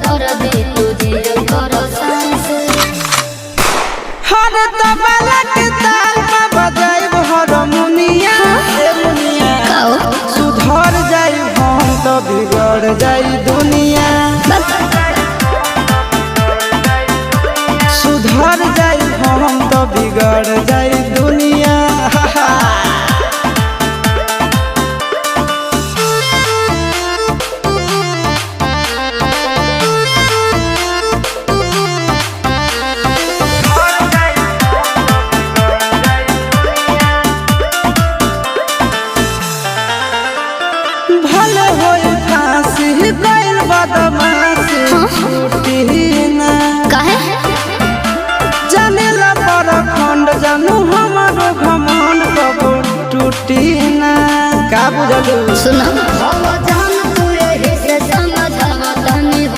कर दे तुझे करो सांस हर तबला के ताल में बजाइब हारमोनिया ए मुनिया सुधर जाई हम तो बिगड़ जाई दुनिया सुधर जाई हम तो बिगड़ जाई दुनिया भले होई फांसी गइल बदमाशी छूटी ना काहे जानेला परखंड जानू हमारो घमंड कबो टूटी ना का बुझलू सुनो